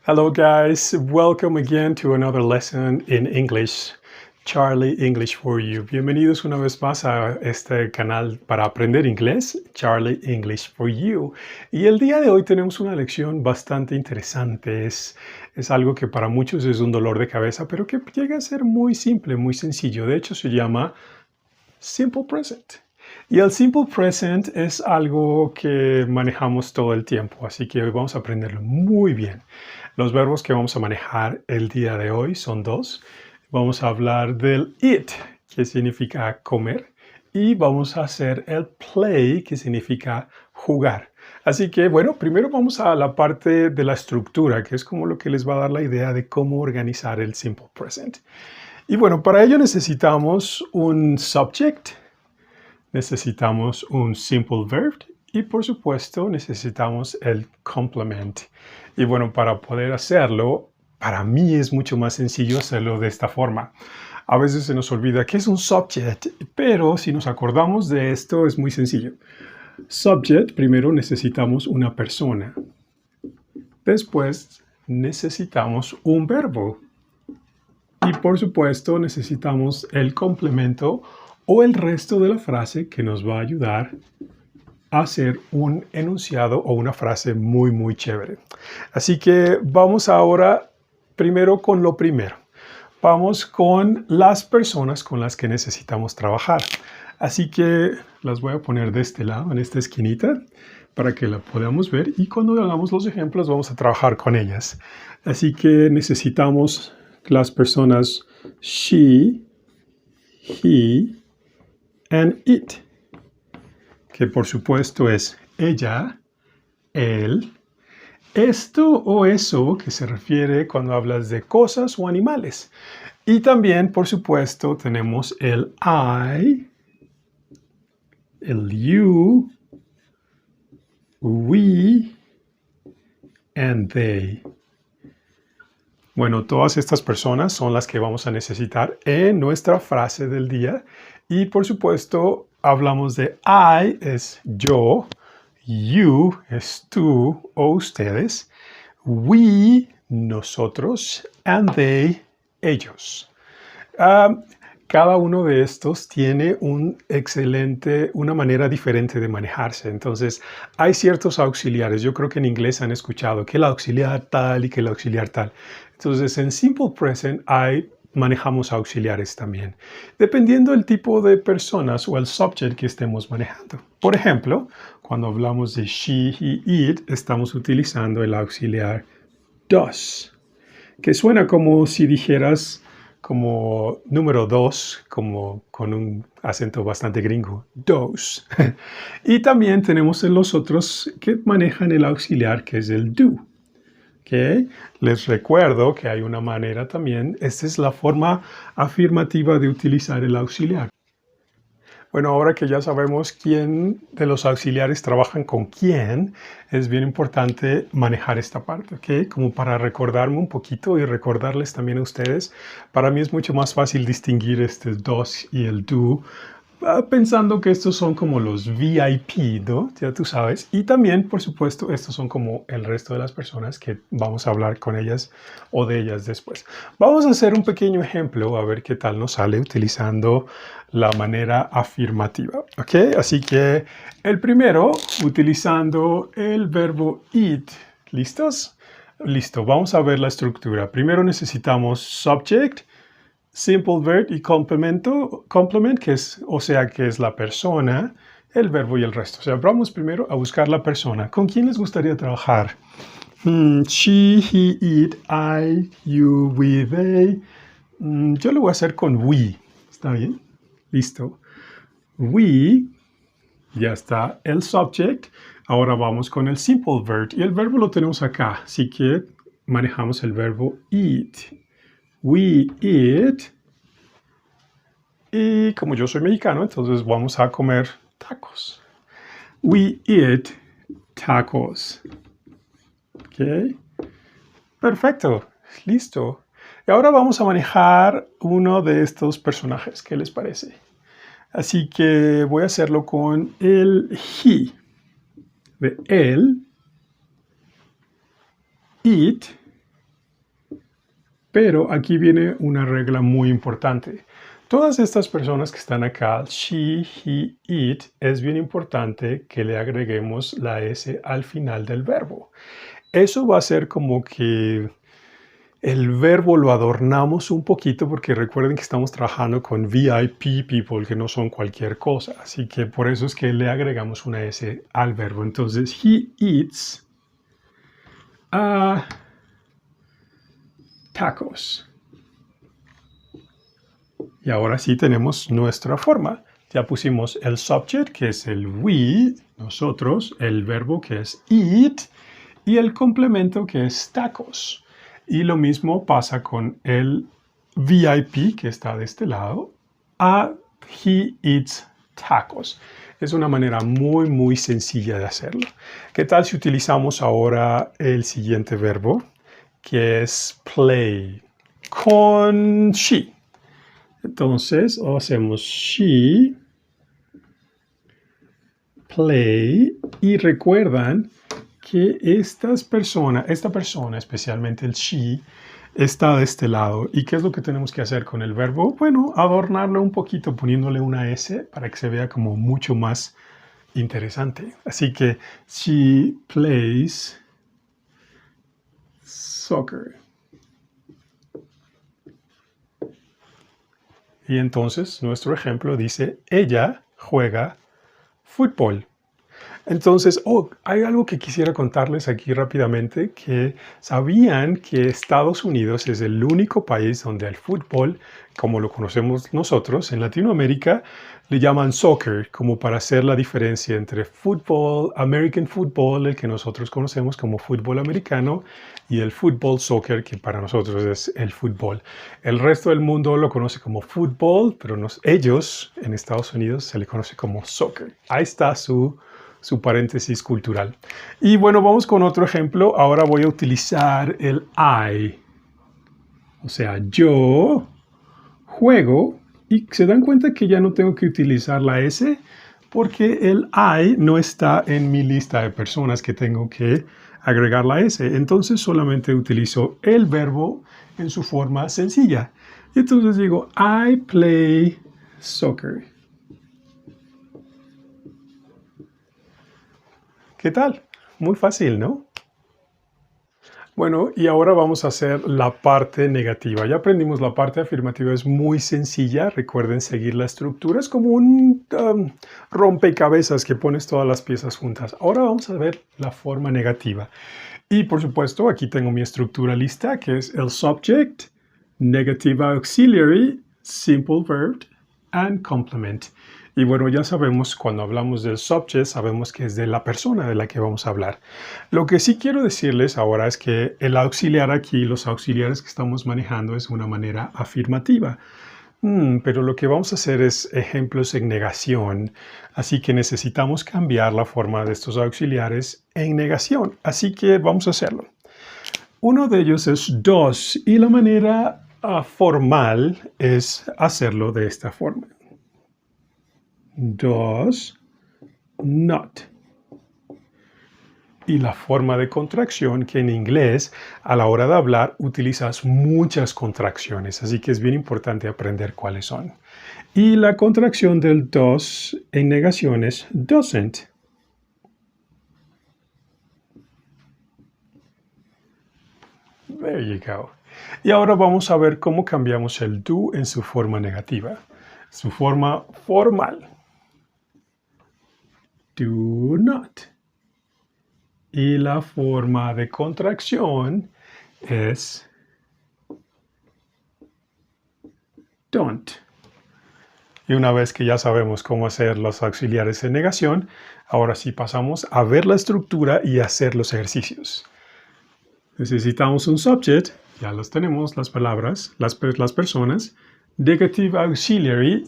Hello, guys. Welcome again to another lesson in English. Charlie English for You. Bienvenidos una vez más a este canal para aprender inglés, Charlie English for You. Y el día de hoy tenemos una lección bastante interesante. Es algo que para muchos es un dolor de cabeza, pero que llega a ser muy simple, muy sencillo. De hecho, se llama Simple Present. Y el Simple Present es algo que manejamos todo el tiempo, así que hoy vamos a aprenderlo muy bien. Los verbos que vamos a manejar el día de hoy son dos. Vamos a hablar del eat, que significa comer, y vamos a hacer el play, que significa jugar. Así que, bueno, primero vamos a la parte de la estructura, que es como lo que les va a dar la idea de cómo organizar el Simple Present. Y bueno, para ello necesitamos un subject, necesitamos un simple verb y por supuesto necesitamos el complement. Y bueno, para poder hacerlo, para mí es mucho más sencillo hacerlo de esta forma. A veces se nos olvida que es un subject, pero si nos acordamos de esto es muy sencillo. Subject, primero necesitamos una persona. Después necesitamos un verbo. Y por supuesto necesitamos el complemento o el resto de la frase que nos va a ayudar a hacer un enunciado o una frase muy, muy chévere. Así que vamos ahora primero con lo primero. Vamos con las personas con las que necesitamos trabajar. Así que las voy a poner de este lado, en esta esquinita, para que la podamos ver. Y cuando hagamos los ejemplos vamos a trabajar con ellas. Así que necesitamos las personas she, he, and it, que por supuesto es ella, él, esto o eso, que se refiere cuando hablas de cosas o animales. Y también, por supuesto, tenemos el I, el you, we, and they. Bueno, todas estas personas son las que vamos a necesitar en nuestra frase del día. Y por supuesto, hablamos de I, es yo, you, es tú o ustedes, we, nosotros, and they, ellos. Cada uno de estos tiene una manera diferente de manejarse. Entonces, hay ciertos auxiliares. Yo creo que en inglés han escuchado que el auxiliar tal y que el auxiliar tal. Entonces, en Simple Present manejamos auxiliares también, dependiendo del tipo de personas o el subject que estemos manejando. Por ejemplo, cuando hablamos de she, he, it, estamos utilizando el auxiliar does, que suena como si dijeras como número 2, como con un acento bastante gringo, those. Y también tenemos los otros que manejan el auxiliar, que es el do. ¿Okay? Les recuerdo que hay una manera también, esta es la forma afirmativa de utilizar el auxiliar. Bueno, ahora que ya sabemos quién de los auxiliares trabajan con quién, es bien importante manejar esta parte, ¿ok? Como para recordarme un poquito y recordarles también a ustedes. Para mí es mucho más fácil distinguir este does y el do, pensando que estos son como los VIP, ¿no? Ya tú sabes. Y también, por supuesto, estos son como el resto de las personas que vamos a hablar con ellas o de ellas después. Vamos a hacer un pequeño ejemplo, a ver qué tal nos sale utilizando la manera afirmativa, ¿ok? Así que el primero, utilizando el verbo eat. ¿Listos? Listo, vamos a ver la estructura. Primero necesitamos subject, simple verb y complement, que es, o sea, que es la persona, el verbo y el resto. O sea, vamos primero a buscar la persona. ¿Con quién les gustaría trabajar? She, he, it, I, you, we, they. Yo lo voy a hacer con we. ¿Está bien? Listo. We, ya está el subject. Ahora vamos con el simple verb. Y el verbo lo tenemos acá. Así que manejamos el verbo eat. We eat. Y como yo soy mexicano, entonces vamos a comer tacos. We eat tacos. ¿Ok? Perfecto. Listo. Y ahora vamos a manejar uno de estos personajes. ¿Qué les parece? Así que voy a hacerlo con el he. De él. Eat. Pero aquí viene una regla muy importante. Todas estas personas que están acá, she, he, it, es bien importante que le agreguemos la S al final del verbo. Eso va a ser como que el verbo lo adornamos un poquito porque recuerden que estamos trabajando con VIP people, que no son cualquier cosa. Así que por eso es que le agregamos una S al verbo. Entonces, he eats tacos. Y ahora sí tenemos nuestra forma. Ya pusimos el subject, que es el we, nosotros, el verbo, que es eat, y el complemento, que es tacos. Y lo mismo pasa con el VIP, que está de este lado, he eats tacos. Es una manera muy, muy sencilla de hacerlo. ¿Qué tal si utilizamos ahora el siguiente verbo, que es play, con she? Entonces, hacemos she, play, y recuerdan que esta persona, especialmente el she, está de este lado. ¿Y qué es lo que tenemos que hacer con el verbo? Bueno, adornarlo un poquito poniéndole una S para que se vea como mucho más interesante. Así que she plays soccer. Y entonces nuestro ejemplo dice, ella juega fútbol. Entonces, hay algo que quisiera contarles aquí rápidamente, que sabían que Estados Unidos es el único país donde el fútbol, como lo conocemos nosotros en Latinoamérica, le llaman soccer, como para hacer la diferencia entre fútbol, American football, el que nosotros conocemos como fútbol americano, y el fútbol soccer, que para nosotros es el fútbol. El resto del mundo lo conoce como fútbol, pero ellos en Estados Unidos se le conoce como soccer. Ahí está su paréntesis cultural. Y bueno, vamos con otro ejemplo. Ahora voy a utilizar el I. O sea, yo juego, y se dan cuenta que ya no tengo que utilizar la S porque el I no está en mi lista de personas que tengo que agregar la S. Entonces solamente utilizo el verbo en su forma sencilla. Y entonces digo, I play soccer. ¿Qué tal? Muy fácil, ¿no? Bueno, y ahora vamos a hacer la parte negativa. Ya aprendimos la parte afirmativa, es muy sencilla. Recuerden seguir la estructura. Es como un rompecabezas que pones todas las piezas juntas. Ahora vamos a ver la forma negativa. Y por supuesto, aquí tengo mi estructura lista, que es el subject, negative auxiliary, simple verb, and complement. Y bueno, ya sabemos, cuando hablamos del subject, sabemos que es de la persona de la que vamos a hablar. Lo que sí quiero decirles ahora es que el auxiliar aquí, los auxiliares que estamos manejando es una manera afirmativa. Pero lo que vamos a hacer es ejemplos en negación, así que necesitamos cambiar la forma de estos auxiliares en negación. Así que vamos a hacerlo. Uno de ellos es does, y la manera formal es hacerlo de esta forma. Does not. Y la forma de contracción, que en inglés a la hora de hablar utilizas muchas contracciones, así que es bien importante aprender cuáles son. Y la contracción del does en negación es doesn't. There you go. Y ahora vamos a ver cómo cambiamos el do en su forma negativa, su forma formal. Do not. Y la forma de contracción es don't. Y una vez que ya sabemos cómo hacer los auxiliares en negación, ahora sí pasamos a ver la estructura y hacer los ejercicios. Necesitamos un subject, ya los tenemos, las palabras, las personas. Negative auxiliary,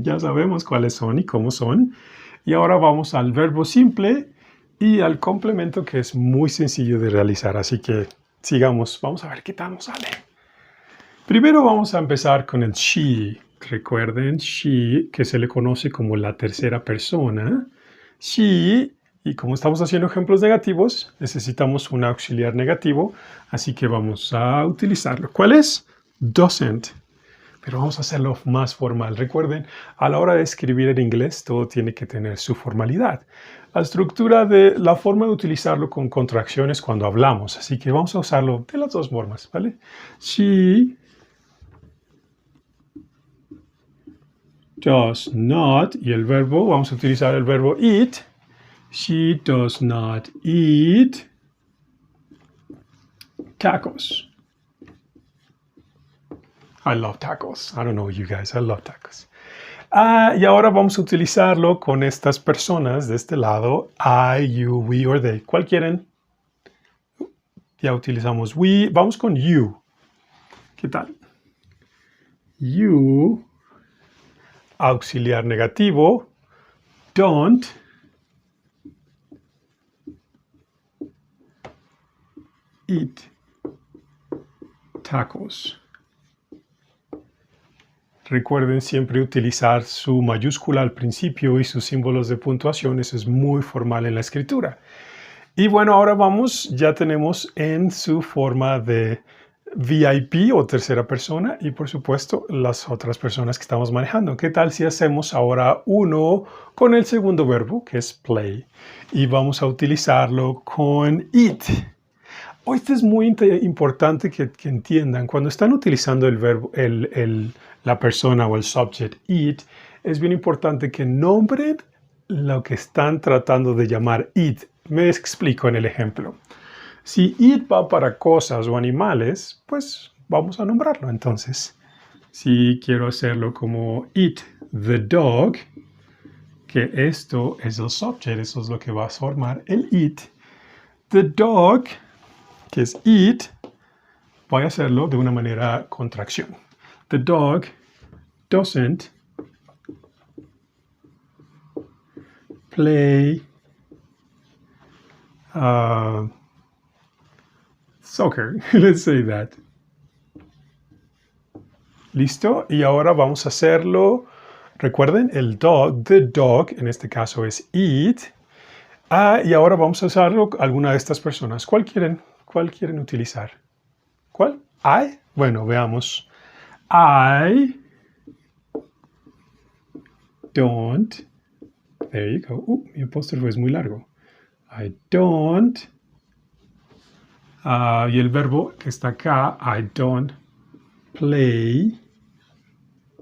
ya sabemos cuáles son y cómo son. Y ahora vamos al verbo simple y al complemento, que es muy sencillo de realizar. Así que sigamos, vamos a ver qué tal nos sale. Primero vamos a empezar con el she. Recuerden, she, que se le conoce como la tercera persona. She Y como estamos haciendo ejemplos negativos, necesitamos un auxiliar negativo, así que vamos a utilizarlo. ¿Cuál es? Doesn't. Pero vamos a hacerlo más formal. Recuerden, a la hora de escribir en inglés, todo tiene que tener su formalidad. La forma de utilizarlo con contracciones cuando hablamos. Así que vamos a usarlo de las dos formas, ¿vale? She does not, y el verbo, vamos a utilizar el verbo eat. She does not eat tacos. I love tacos. I don't know you guys, I love tacos. Y ahora vamos a utilizarlo con estas personas de este lado. I, you, we or they. ¿Cuál quieren? Ya utilizamos we. Vamos con you. ¿Qué tal? You, auxiliar negativo, don't eat tacos. Recuerden siempre utilizar su mayúscula al principio y sus símbolos de puntuación. Eso es muy formal en la escritura. Y bueno, ahora ya tenemos en su forma de VIP o tercera persona y por supuesto las otras personas que estamos manejando. ¿Qué tal si hacemos ahora uno con el segundo verbo, que es play? Y vamos a utilizarlo con eat. Esto es muy importante que entiendan. Cuando están utilizando el verbo, la persona o el subject eat, es bien importante que nombren lo que están tratando de llamar eat. Me explico en el ejemplo. Si eat va para cosas o animales, pues vamos a nombrarlo. Entonces, si quiero hacerlo como eat the dog, que esto es el subject, eso es lo que va a formar el eat. The dog, que es eat, voy a hacerlo de una manera contracción. The dog doesn't play soccer. Let's say that. ¿Listo? Y ahora vamos a hacerlo. Recuerden, el dog, the dog, en este caso es eat. Y ahora vamos a usarlo alguna de estas personas. ¿Cuál quieren utilizar? ¿Cuál? I. Bueno, veamos. I don't. There you go. Mi apóstrofo es muy largo. I don't. Y el verbo que está acá, I don't play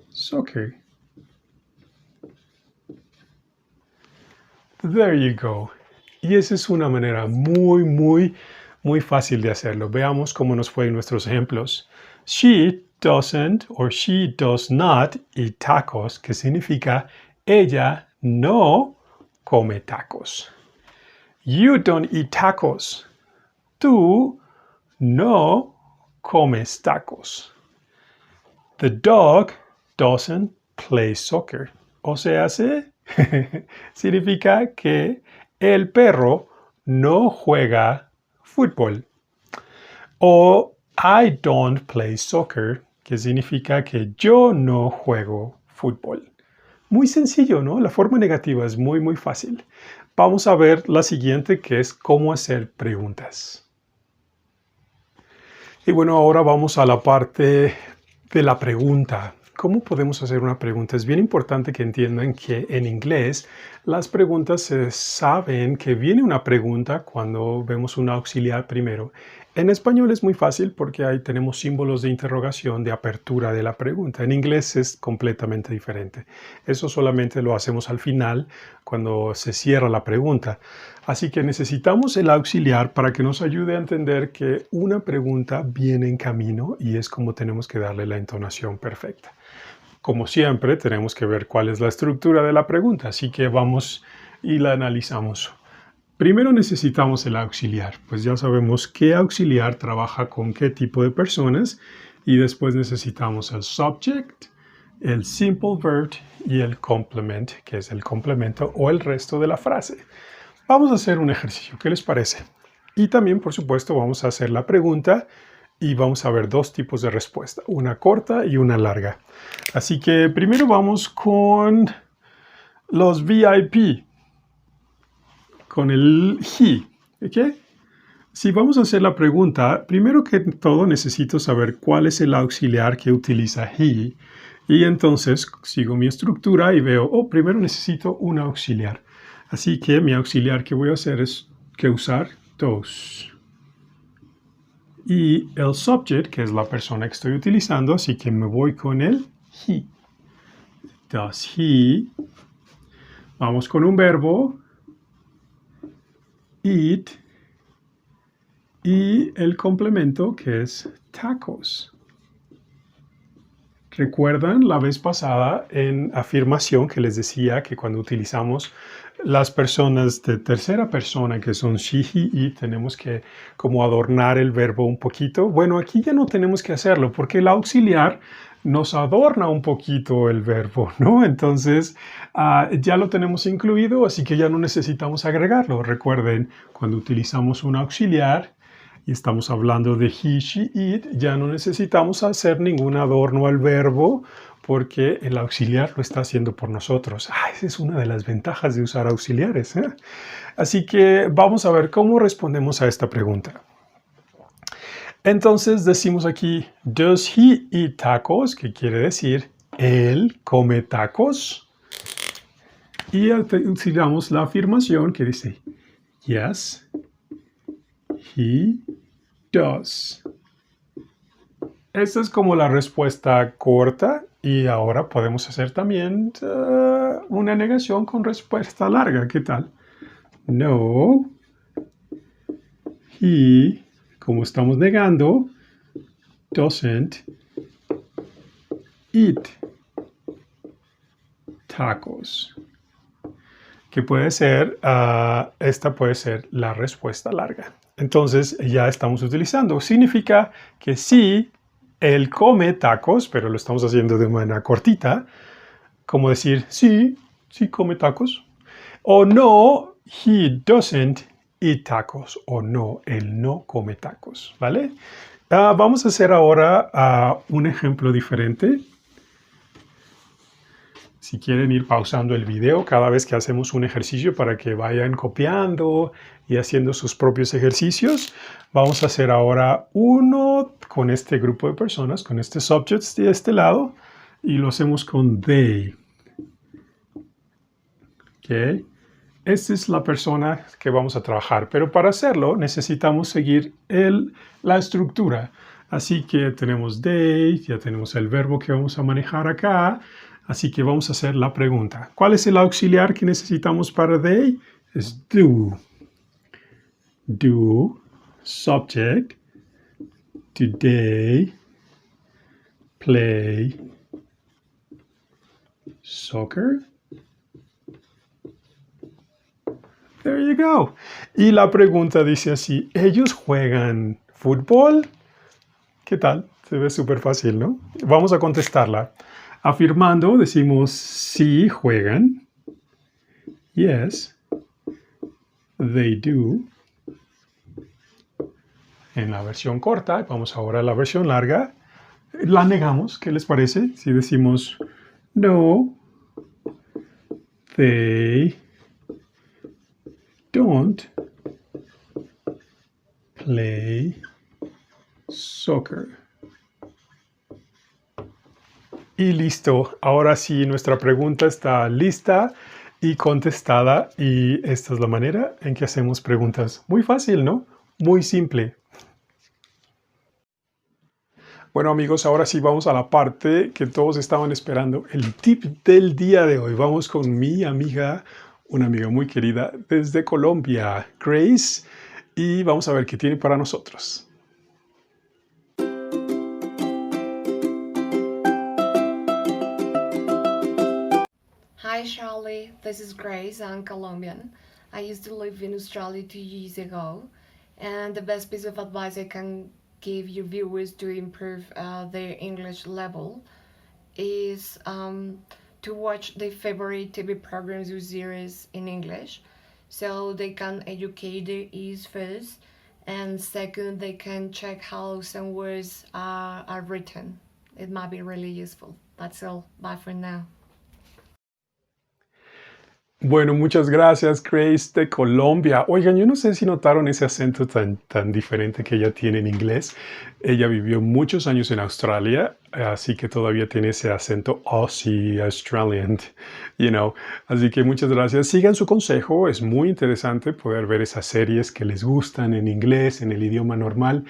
soccer. There you go. Y esa es una manera muy fácil de hacerlo. Veamos cómo nos fue en nuestros ejemplos. She doesn't or she does not eat tacos, que significa ella no come tacos. You don't eat tacos. Tú no comes tacos. The dog doesn't play soccer. O sea, significa que el perro no juega fútbol. O I don't play soccer, que significa que yo no juego fútbol. Muy sencillo, ¿no? La forma negativa es muy fácil. Vamos a ver la siguiente, que es cómo hacer preguntas. Y bueno, ahora vamos a la parte de la pregunta. ¿Cómo podemos hacer una pregunta? Es bien importante que entiendan que en inglés las preguntas se saben que viene una pregunta cuando vemos un auxiliar primero. En español es muy fácil porque ahí tenemos símbolos de interrogación, de apertura de la pregunta. En inglés es completamente diferente. Eso solamente lo hacemos al final, cuando se cierra la pregunta. Así que necesitamos el auxiliar para que nos ayude a entender que una pregunta viene en camino y es como tenemos que darle la entonación perfecta. Como siempre, tenemos que ver cuál es la estructura de la pregunta, así que vamos y la analizamos. Primero necesitamos el auxiliar, pues ya sabemos qué auxiliar trabaja con qué tipo de personas y después necesitamos el subject, el simple verb y el complement, que es el complemento o el resto de la frase. Vamos a hacer un ejercicio, ¿qué les parece? Y también, por supuesto, vamos a hacer la pregunta y vamos a ver dos tipos de respuesta, una corta y una larga. Así que primero vamos con los VIP. con el he. ¿Ok? Si vamos a hacer la pregunta, primero que todo necesito saber cuál es el auxiliar que utiliza he. Y entonces sigo mi estructura y veo, primero necesito un auxiliar. Así que mi auxiliar que voy a hacer es que usar does. Y el subject, que es la persona que estoy utilizando, así que me voy con el he. Does he. Vamos con un verbo. Eat. Y el complemento que es tacos. ¿Recuerdan la vez pasada en afirmación que les decía que cuando utilizamos las personas de tercera persona que son she, he, it, tenemos que como adornar el verbo un poquito? Bueno, aquí ya no tenemos que hacerlo porque el auxiliar nos adorna un poquito el verbo, ¿no? Entonces, ya lo tenemos incluido, así que ya no necesitamos agregarlo. Recuerden, cuando utilizamos un auxiliar y estamos hablando de he, she, it, ya no necesitamos hacer ningún adorno al verbo porque el auxiliar lo está haciendo por nosotros. Esa es una de las ventajas de usar auxiliares, ¿eh? Así que vamos a ver cómo respondemos a esta pregunta. Entonces decimos aquí, does he eat tacos? Que quiere decir, él come tacos. Y utilizamos la afirmación que dice, yes, he does. Esta es como la respuesta corta y ahora podemos hacer también una negación con respuesta larga. ¿Qué tal? No, he, como estamos negando, doesn't eat tacos. Que puede ser, esta puede ser la respuesta larga. Entonces ya estamos utilizando. Significa que sí, él come tacos, pero lo estamos haciendo de manera cortita. Como decir, sí, sí come tacos. O no, he doesn't eat tacos. O no, él no come tacos. ¿Vale? Vamos a hacer ahora un ejemplo diferente. Si quieren ir pausando el video cada vez que hacemos un ejercicio para que vayan copiando y haciendo sus propios ejercicios, vamos a hacer ahora uno con este grupo de personas, con este subject de este lado, y lo hacemos con they. ¿Ok? Esta es la persona que vamos a trabajar, pero para hacerlo necesitamos seguir la estructura. Así que tenemos they, ya tenemos el verbo que vamos a manejar acá. Así que vamos a hacer la pregunta. ¿Cuál es el auxiliar que necesitamos para they? Es do. Do, subject, today, play, soccer. There you go. Y la pregunta dice así, ¿ellos juegan fútbol? ¿Qué tal? Se ve súper fácil, ¿no? Vamos a contestarla. Afirmando, decimos sí juegan. Yes, they do. En la versión corta, vamos ahora a la versión larga. La negamos, ¿qué les parece? Si decimos no, they don't play soccer. Y listo. Ahora sí, nuestra pregunta está lista y contestada. Y esta es la manera en que hacemos preguntas. Muy fácil, ¿no? Muy simple. Bueno, amigos, ahora sí vamos a la parte que todos estaban esperando. El tip del día de hoy. Vamos con mi amiga, una amiga muy querida desde Colombia, Grace. Y vamos a ver qué tiene para nosotros. Hi Charlie, this is Grace. I'm Colombian. I used to live in Australia 2 years ago, and the best piece of advice I can give your viewers to improve their English level is to watch their favorite TV programs or series in English, so they can educate their ears first, and second, they can check how some words are written. It might be really useful. That's all. Bye for now. Bueno, muchas gracias, Grace de Colombia. Oigan, yo no sé si notaron ese acento tan diferente que ella tiene en inglés. Ella vivió muchos años en Australia, así que todavía tiene ese acento Aussie, Australian, you know. Así que muchas gracias. Sigan su consejo, es muy interesante poder ver esas series que les gustan en inglés, en el idioma normal.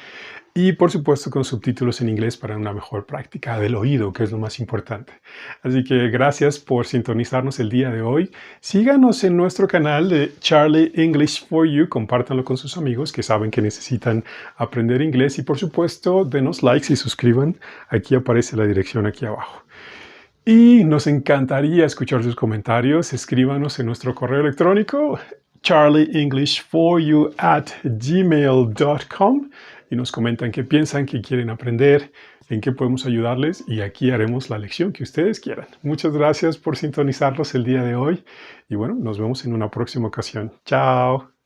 Y por supuesto con subtítulos en inglés para una mejor práctica del oído, que es lo más importante. Así que gracias por sintonizarnos el día de hoy. Síganos en nuestro canal de Charlie English for You. Compártanlo con sus amigos que saben que necesitan aprender inglés. Y por supuesto, denos likes y suscriban. Aquí aparece la dirección aquí abajo. Y nos encantaría escuchar sus comentarios. Escríbanos en nuestro correo electrónico charlieenglishforyou@gmail.com y nos comentan qué piensan, qué quieren aprender, en qué podemos ayudarles y aquí haremos la lección que ustedes quieran. Muchas gracias por sintonizarnos el día de hoy y bueno, nos vemos en una próxima ocasión. Chao.